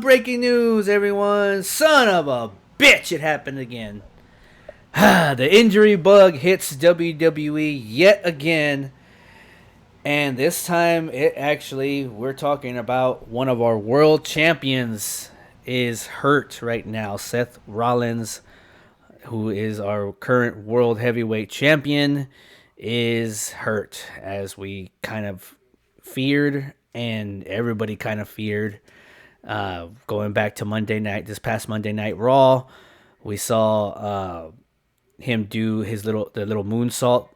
Breaking news, everyone. Son of a bitch, it happened again. The injury bug hits WWE yet again. And this time, we're talking about one of our world champions is hurt right now. Seth Rollins, who is our current world heavyweight champion, is hurt, as we kind of feared and everybody kind of feared. Going back to this past Monday Night Raw, we saw him do the little moonsault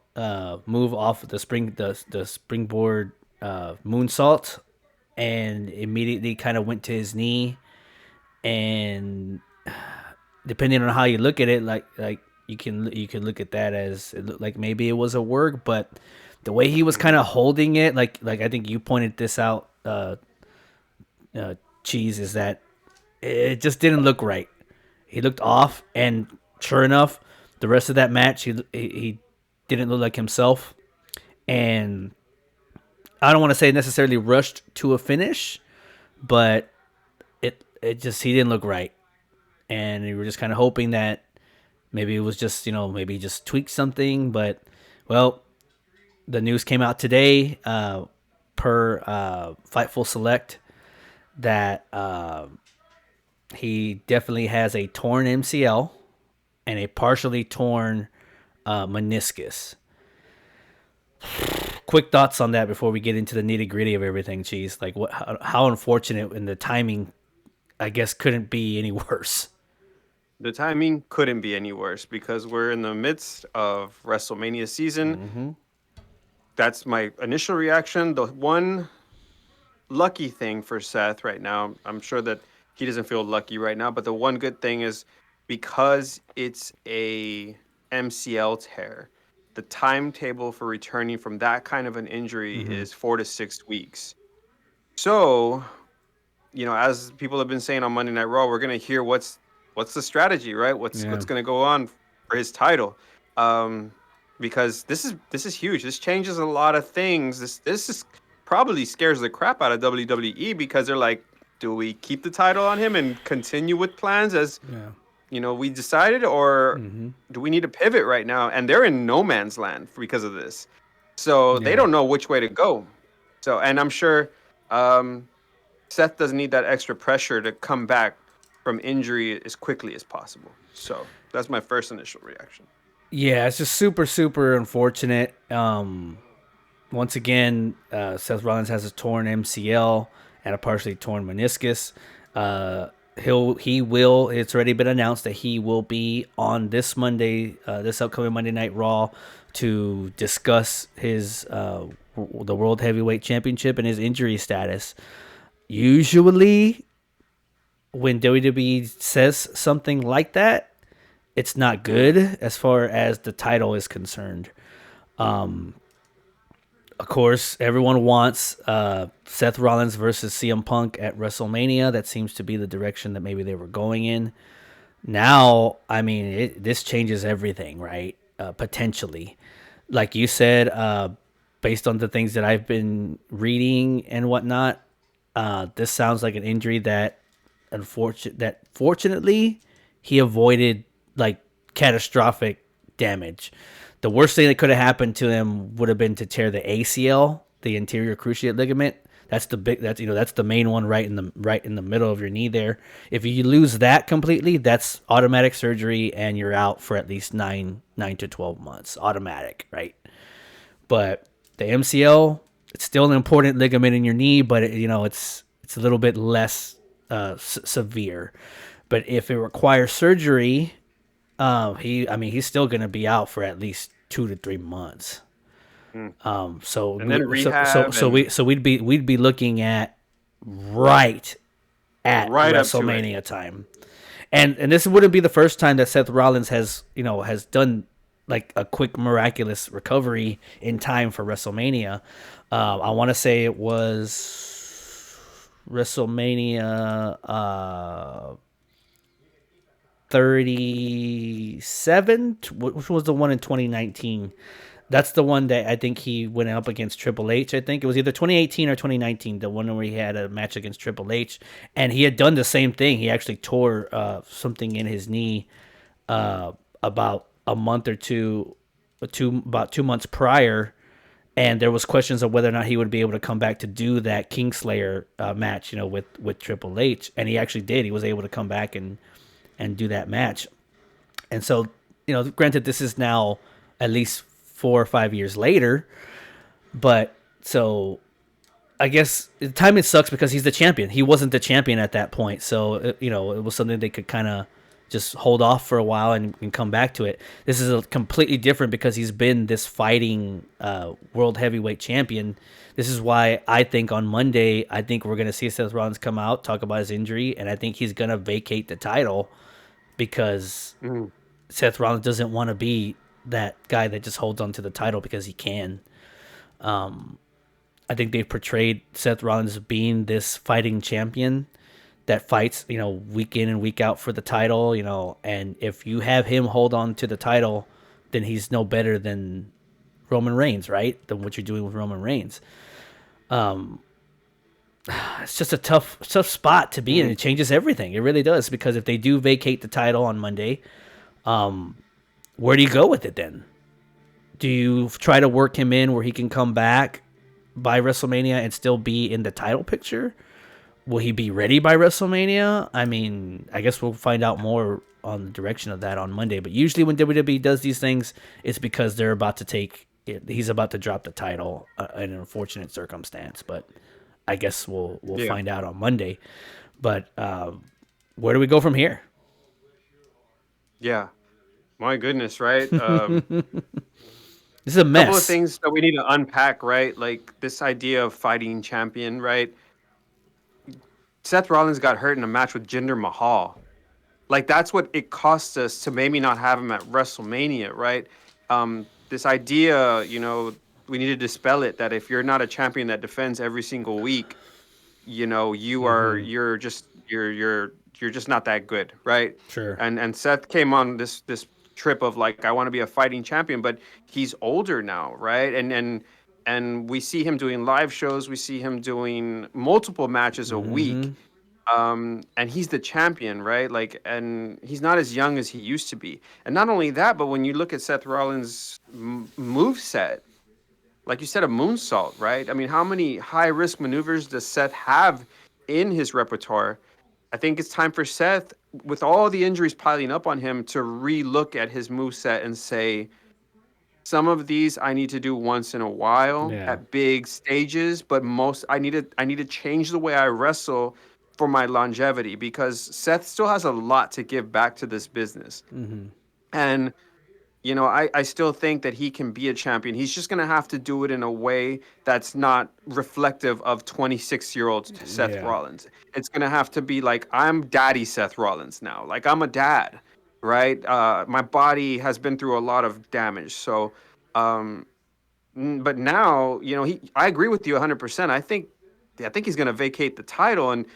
move off of the springboard moonsault, and immediately kind of went to his knee. And depending on how you look at it, like you can look at that as it looked like maybe it was a work, but the way he was kind of holding it, like I think you pointed this out, Cheese, is that it just didn't look right. He looked off, and sure enough, the rest of that match, he didn't look like himself. And I don't want to say necessarily rushed to a finish, but it just, he didn't look right. And we were just kind of hoping that maybe it was just, maybe he just tweaked something. But, well, the news came out today, per Fightful Select, that he definitely has a torn MCL and a partially torn meniscus. Quick thoughts on that before we get into the nitty gritty of everything, Cheese. Like, how unfortunate, and the timing, I guess, couldn't be any worse. The timing couldn't be any worse because we're in the midst of WrestleMania season. Mm-hmm. That's my initial reaction. The one lucky thing for Seth right now, I'm sure that he doesn't feel lucky right now, but the one good thing is because it's a MCL tear, the timetable for returning from that kind of an injury Mm-hmm. is 4 to 6 weeks. So, as people have been saying on Monday Night Raw, we're going to hear what's the strategy, right? What's Yeah. going to go on for his title. Because this is huge. This changes a lot of things. This is probably scares the crap out of WWE because they're like, do we keep the title on him and continue with plans as Yeah. we decided, or Mm-hmm. do we need to pivot right now? And they're in no man's land because of this, so they Yeah. don't know which way to go. So, and I'm sure Seth doesn't need that extra pressure to come back from injury as quickly as possible. So that's my first initial reaction. Yeah, it's just super, super unfortunate. Once again, Seth Rollins has a torn MCL and a partially torn meniscus. He will. It's already been announced that he will be on this upcoming Monday Night Raw, to discuss the World Heavyweight Championship and his injury status. Usually, when WWE says something like that, it's not good as far as the title is concerned. Of course, everyone wants Seth Rollins versus CM Punk at WrestleMania. That seems to be the direction that maybe they were going in. Now, I mean, this changes everything, right? Potentially. Like you said, based on the things that I've been reading and whatnot, this sounds like an injury that, fortunately, he avoided, like, catastrophic damage. The worst thing that could have happened to him would have been to tear the ACL, the anterior cruciate ligament. That's the main one right in the middle of your knee there. If you lose that completely, that's automatic surgery and you're out for at least 9 to 12 months. Automatic, right? But the MCL, it's still an important ligament in your knee, but it's a little bit less severe. But if it requires surgery, he's still going to be out for at least 2 to 3 months. Mm. So And then so rehab so and we so we'd be looking at right at right up to it. WrestleMania time. And this wouldn't be the first time that Seth Rollins has done like a quick miraculous recovery in time for WrestleMania. I want to say it was WrestleMania 37, which was the one in 2019. That's the one that I think he went up against Triple H. I think it was either 2018 or 2019, the one where he had a match against Triple H, and he had done the same thing. He actually tore something in his knee about a month or about 2 months prior, and there was questions of whether or not he would be able to come back to do that Kingslayer match, with Triple H, and he actually did. He was able to come back and do that match. And so, granted, this is now at least 4 or 5 years later, but so I guess the timing sucks because he's the champion. He wasn't the champion at that point, so it was something they could kind of just hold off for a while and come back to it. This is a completely different because he's been this fighting world heavyweight champion. This is why I think on Monday, I think we're going to see Seth Rollins come out, talk about his injury, and I think he's going to vacate the title because Seth Rollins doesn't want to be that guy that just holds on to the title because he can. I think they've portrayed Seth Rollins as being this fighting champion that fights, week in and week out for the title, and if you have him hold on to the title, then he's no better than Roman Reigns, right? Than what you're doing with Roman Reigns. It's just a tough spot to be in. It changes everything. It really does, because if they do vacate the title on Monday, where do you go with it then? Do you try to work him in where he can come back by WrestleMania and still be in the title picture? Will he be ready by WrestleMania? I mean, I guess we'll find out more on the direction of that on Monday. But usually when WWE does these things, it's because he's about to drop the title in an unfortunate circumstance. But I guess we'll find out on Monday. But where do we go from here? Yeah. My goodness, right? This is a mess. Couple of things that we need to unpack, right? Like this idea of fighting champion, right? Seth Rollins got hurt in a match with Jinder Mahal. Like that's what it cost us to maybe not have him at WrestleMania, right? This idea, we need to dispel it that if you're not a champion that defends every single week, you're just not that good, right? Sure. And Seth came on this trip of like, I want to be a fighting champion, but he's older now, right? And we see him doing live shows, we see him doing multiple matches a week. And he's the champion, right? Like, and he's not as young as he used to be. And not only that, but when you look at Seth Rollins' move set, like you said, a moonsault, right? I mean, how many high risk maneuvers does Seth have in his repertoire? I think it's time for Seth, with all the injuries piling up on him, to relook at his move set and say, some of these I need to do once in a while at big stages, but I need to change the way I wrestle for my longevity, because Seth still has a lot to give back to this business. And I still think that he can be a champion. He's just going to have to do it in a way that's not reflective of 26-year-old Seth Rollins. It's going to have to be like, I'm daddy Seth Rollins now. Like, I'm a dad, right? My body has been through a lot of damage. So, but now, I agree with you 100%. I think he's going to vacate the title. And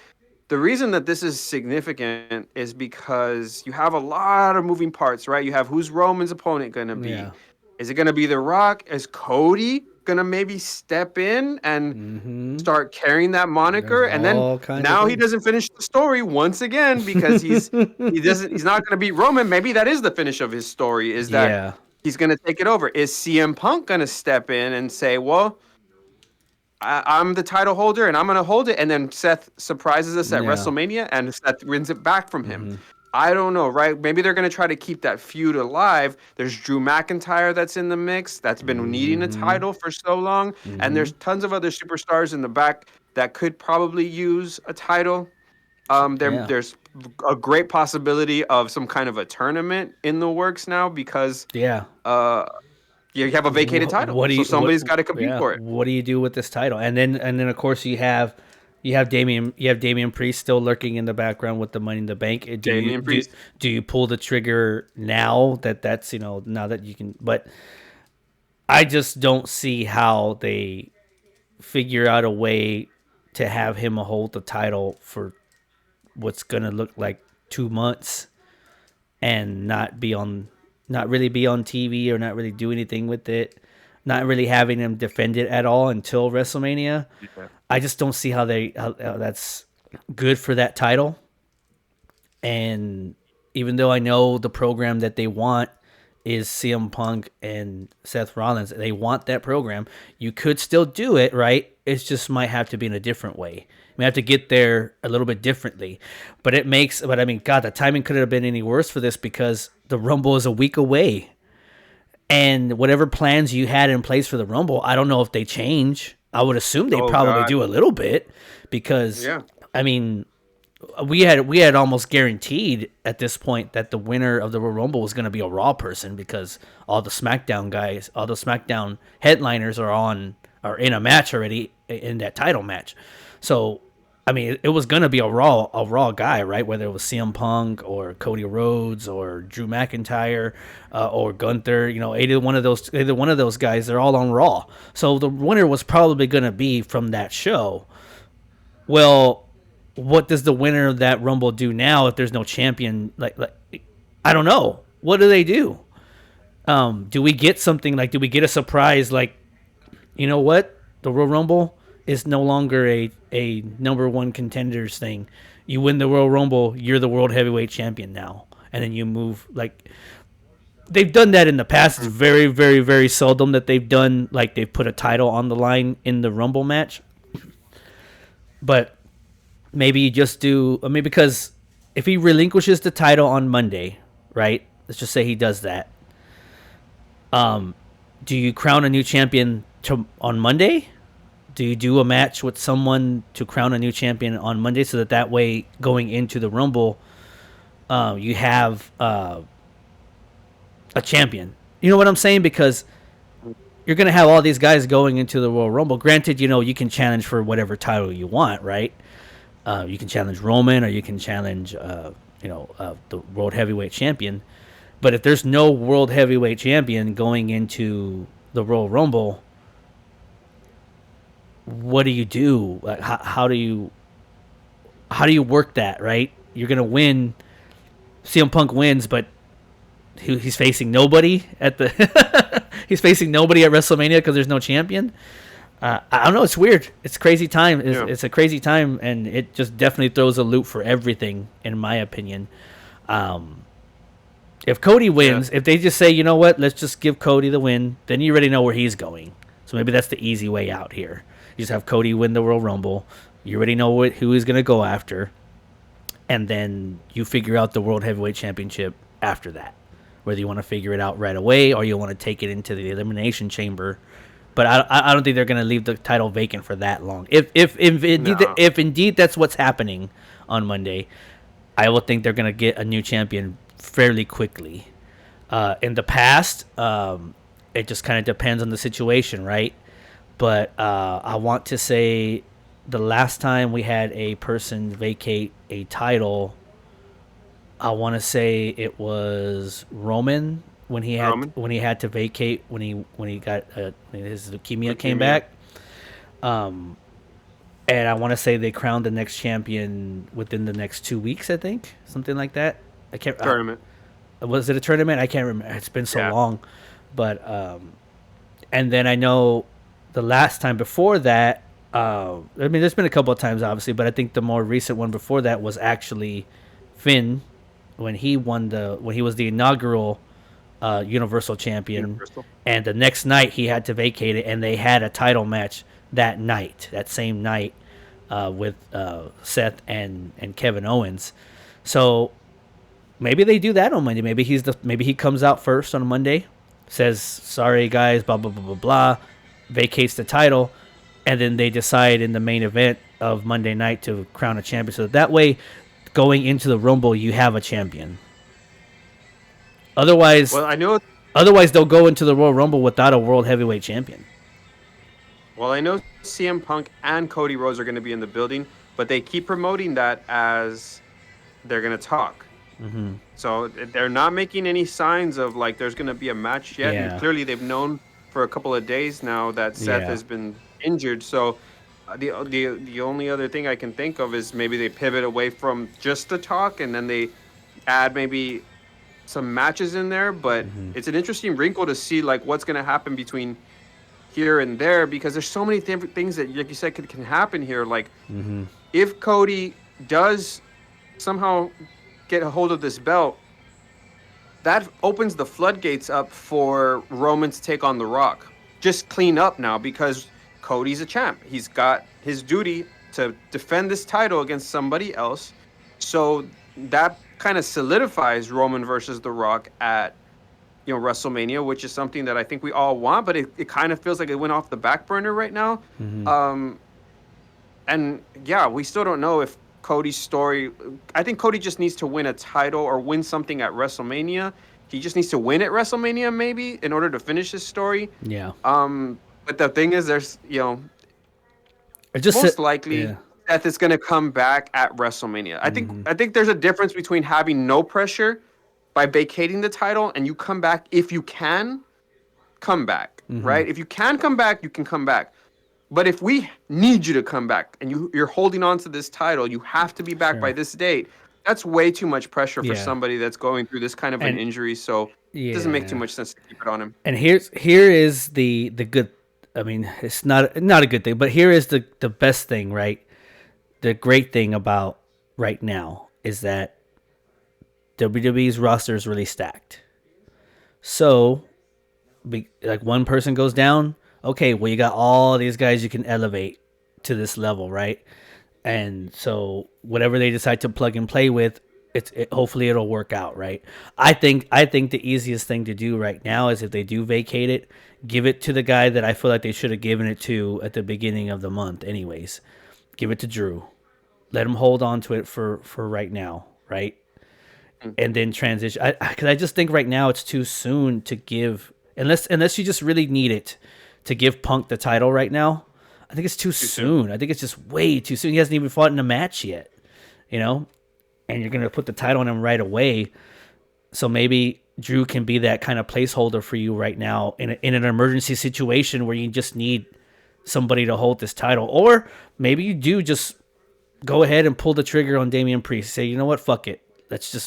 the reason that this is significant is because you have a lot of moving parts, right? You have, who's Roman's opponent going to be? Yeah. Is it going to be The Rock? Is Cody going to maybe step in and start carrying that moniker? There's and then now he doesn't finish the story once again because he's not going to beat Roman. Maybe that is the finish of his story, is that he's going to take it over. Is CM Punk going to step in and say, well, I'm the title holder and I'm going to hold it. And then Seth surprises us at WrestleMania and Seth wins it back from him. I don't know, right? Maybe they're going to try to keep that feud alive. There's Drew McIntyre that's in the mix, that's been needing a title for so long. And there's tons of other superstars in the back that could probably use a title. There's a great possibility of some kind of a tournament in the works now because you have a vacated title, so somebody's got to compete for it. What do you do with this title? And then of course you have Damian Priest still lurking in the background with the Money in the Bank. Do you pull the trigger now that's now that you can? But I just don't see how they figure out a way to have him hold the title for what's gonna look like 2 months. and not really be on TV or not really do anything with it, not really having him defend it at all until WrestleMania. Yeah. I just don't see how that's good for that title. And even though I know the program that they want is CM Punk and Seth Rollins, they want that program. You could still do it, right? It just might have to be in a different way. We have to get there a little bit differently. But I mean, God, the timing couldn't have been any worse for this because the Rumble is a week away. And whatever plans you had in place for the Rumble, I don't know if they change. I would assume they Oh probably God. do a little bit because, Yeah. I mean, we had almost guaranteed at this point that the winner of the Royal Rumble was going to be a Raw person because all the SmackDown guys, all the SmackDown headliners are in a match already in that title match. So I mean, it was going to be a Raw guy, right? Whether it was CM Punk or Cody Rhodes or Drew McIntyre or Gunther, either one of those guys, they're all on Raw. So the winner was probably going to be from that show. Well, what does the winner of that Rumble do now if there's no champion? Like I don't know. What do they do? Do we get something like? Do we get a surprise? Like, you know what? The Royal Rumble is no longer a number one contenders thing. You win the Royal Rumble, you're the World Heavyweight Champion now, and then you move like they've done that in the past. It's very, very, very seldom that they've put a title on the line in the Rumble match. But maybe you just do. I mean, because if he relinquishes the title on Monday, right? Let's just say he does that. Do you crown a new champion on Monday? Do you do a match with someone to crown a new champion on Monday so that way going into the Rumble, you have a champion? You know what I'm saying? Because you're going to have all these guys going into the Royal Rumble. Granted, you can challenge for whatever title you want, right? You can challenge Roman or you can challenge, the World Heavyweight Champion. But if there's no World Heavyweight Champion going into the Royal Rumble, what do you do? Like, how do you work that? Right? You're gonna win. CM Punk wins, but he's facing nobody at the. He's facing nobody at WrestleMania because there's no champion. I don't know. It's weird. It's crazy time. It's a crazy time, and it just definitely throws a loop for everything, in my opinion. If Cody wins, if they just say, you know what, let's just give Cody the win, then you already know where he's going. So maybe that's the easy way out here. You just have Cody win the Royal Rumble. You already know who he's going to go after. And then you figure out the World Heavyweight Championship after that. Whether you want to figure it out right away or you want to take it into the Elimination Chamber. But I don't think they're going to leave the title vacant for that long. If indeed that's what's happening on Monday, I will think they're going to get a new champion fairly quickly. In the past, it just kind of depends on the situation, right? But I want to say the last time we had a person vacate a title, I want to say it was Roman when he had to vacate when he got his leukemia came back. And I want to say they crowned the next champion within the next 2 weeks. I think something like that. I can't Tournament. Was it a tournament? I can't remember. It's been so long. But and then I know the last time before that. I mean, there's been a couple of times, obviously, but I think the more recent one before that was actually Finn when he was the inaugural Universal Champion, and the next night he had to vacate it, and they had a title match that same night, with Seth and Kevin Owens. So maybe they do that on Monday. Maybe he comes out first on Monday, says sorry guys, blah blah blah blah blah, vacates the title, and then they decide in the main event of Monday night to crown a champion. So that way, going into the Rumble, you have a champion. Otherwise, they'll go into the Royal Rumble without a World Heavyweight Champion. Well, I know CM Punk and Cody Rhodes are going to be in the building, but they keep promoting that as they're going to talk. Mm-hmm. So they're not making any signs of like there's going to be a match yet. Yeah. And clearly, they've known for a couple of days now that Seth has been injured. So the only other thing I can think of is maybe they pivot away from just the talk and then they add maybe some matches in there, but it's an interesting wrinkle to see like what's going to happen between here and there because there's so many different things that, like you said, can happen here. Like if Cody does somehow get a hold of this belt, that opens the floodgates up for Roman to take on The Rock. Just clean up now because Cody's a champ. He's got his duty to defend this title against somebody else. So that kind of solidifies Roman versus The Rock at WrestleMania, which is something that I think we all want, but it kind of feels like it went off the back burner right now. And yeah, we still don't know if Cody's story. I think Cody just needs to win a title or win something at WrestleMania. He just needs to win at WrestleMania maybe in order to finish his story. Yeah. But the thing is, there's just most likely Seth is going to come back at WrestleMania. I think there's a difference between having no pressure by vacating the title and you come back if you can come back, right? If you can come back, you can come back. But if we need you to come back and you're holding on to this title, you have to be back by this date. That's way too much pressure for somebody that's going through this kind of an injury. So it doesn't make too much sense to keep it on him. And here is the good. I mean, it's not a good thing, but here is the best thing, right? The great thing about right now is that WWE's roster is really stacked. So, like one person goes down, okay, well you got all these guys you can elevate to this level, right? And so whatever they decide to plug and play with, hopefully it'll work out, right? I think the easiest thing to do right now is if they do vacate it, give it to the guy that I feel like they should have given it to at the beginning of the month anyways. Give it to Drew. Let him hold on to it for right now, right? And then transition. Because I just think right now it's too soon to give, unless you just really need it to give Punk the title right now. I think it's too soon. I think it's just way too soon. He hasn't even fought in a match yet, and you're going to put the title on him right away. So maybe Drew can be that kind of placeholder for you right now in an emergency situation where you just need somebody to hold this title. Or maybe you do just go ahead and pull the trigger on Damian Priest. Say, you know what, fuck it.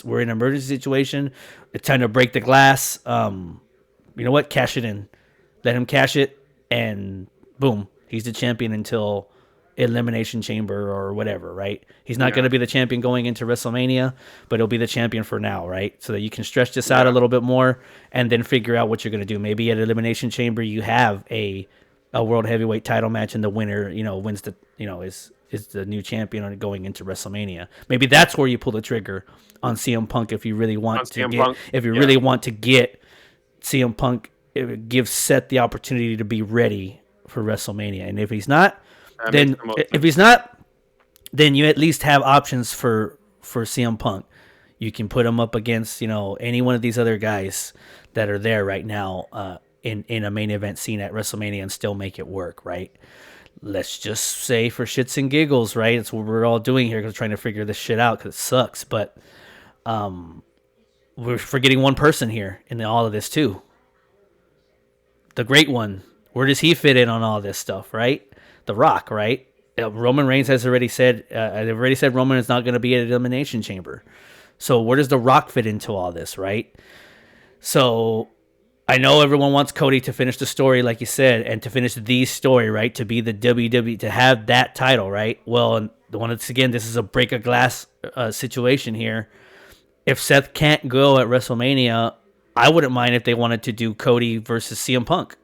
We're in an emergency situation. It's time to break the glass. You know what? Cash it in. Let him cash it, and boom, he's the champion until Elimination Chamber or whatever, right? He's not going to be the champion going into WrestleMania, but he'll be the champion for now, right? So that you can stretch this out a little bit more and then figure out what you're going to do. Maybe at Elimination Chamber you have a World Heavyweight title match and the winner, wins the, is the new champion going into WrestleMania. Maybe that's where you pull the trigger on CM Punk if you really want to really want to get CM Punk. It gives Seth the opportunity to be ready for WrestleMania, and if he's not, then you at least have options for CM Punk. You can put him up against any one of these other guys that are there right now in a main event scene at WrestleMania and still make it work, right? Let's just say for shits and giggles, right? It's what we're all doing here because we're trying to figure this shit out because it sucks. But we're forgetting one person here in all of this too. The great one. Where does he fit in on all this stuff, right? The Rock, right? Roman Reigns has already said, they've already said Roman is not going to be at Elimination Chamber. So where does The Rock fit into all this, right? So I know everyone wants Cody to finish the story, like you said, and to finish the story, right? To be the WWE, to have that title, right? Well, once again, this is a break of glass situation here. If Seth can't go at WrestleMania, I wouldn't mind if they wanted to do Cody versus CM Punk.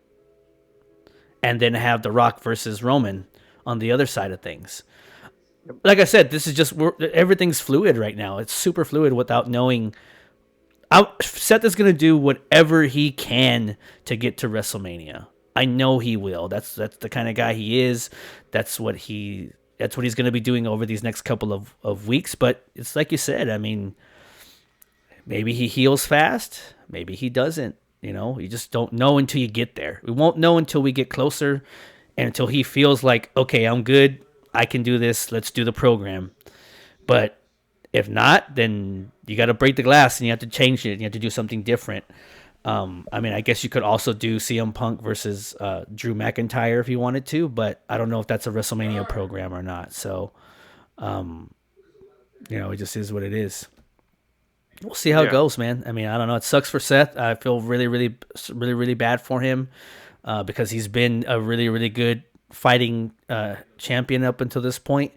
And then have The Rock versus Roman on the other side of things. Like I said, this is just everything's fluid right now. It's super fluid without knowing. Seth is going to do whatever he can to get to WrestleMania. I know he will. That's the kind of guy he is. That's what he's going to be doing over these next couple of weeks. But it's like you said. I mean, maybe he heals fast. Maybe he doesn't. You just don't know until you get there. We won't know until we get closer and until he feels like, okay, I'm good. I can do this. Let's do the program. But if not, then you got to break the glass and you have to change it. You have to do something different. I guess you could also do CM Punk versus Drew McIntyre if you wanted to, but I don't know if that's a WrestleMania program or not. So, it just is what it is. we'll see how it Yeah. goes, man. I mean, I don't know. It sucks for Seth. I feel really bad for him because he's been a really good fighting champion up until this point.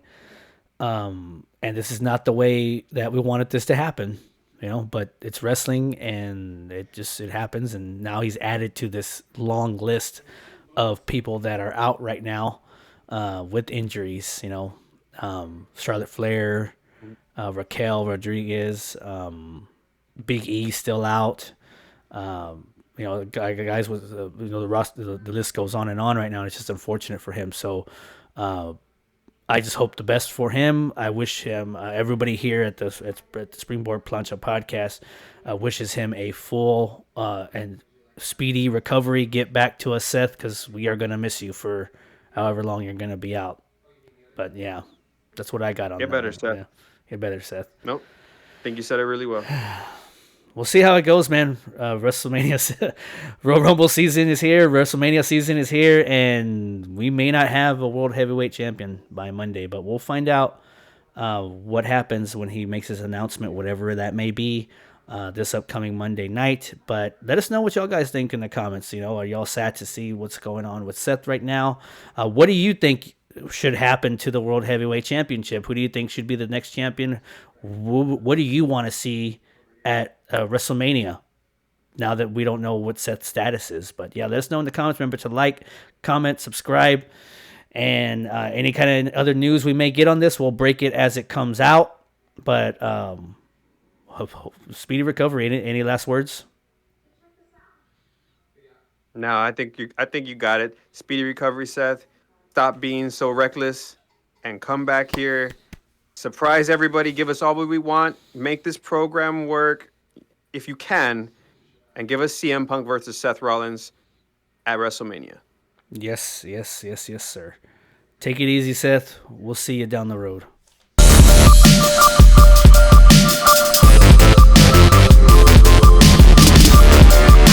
And this is not the way that we wanted this to happen, you know. But it's wrestling, and it happens. And now he's added to this long list of people that are out right now with injuries. You know, Charlotte Flair, Raquel Rodriguez, Big E still out. You know, guys with the list goes on and on right now. And it's just unfortunate for him. So I just hope the best for him. I wish him everybody here at the Springboard Plancha podcast wishes him a full and speedy recovery. Get back to us, Seth, because we are gonna miss you for however long you're gonna be out. But yeah, that's what I got on Get that better, one. Seth. Yeah, get better, Seth. Nope. I think you said it really well. We'll see how it goes, man. WrestleMania, Royal Rumble season is here. WrestleMania season is here, and we may not have a World Heavyweight Champion by Monday, but we'll find out what happens when he makes his announcement, whatever that may be, this upcoming Monday night. But let us know what y'all guys think in the comments. You know, are y'all sad to see what's going on with Seth right now? What do you think should happen to the World Heavyweight Championship? Who do you think should be the next champion? What do you want to see at WrestleMania now that we don't know what Seth's status is? But yeah, let us know in the comments. Remember to like, comment, subscribe, and any kind of other news we may get on this, we'll break it as it comes out. But speedy recovery. Any last words? No, I think you got it. Speedy recovery, Seth. Stop being so reckless and come back here. Surprise everybody. Give us all what we want. Make this program work if you can, and give us CM Punk versus Seth Rollins at WrestleMania. Yes, sir. Take it easy, Seth. We'll see you down the road.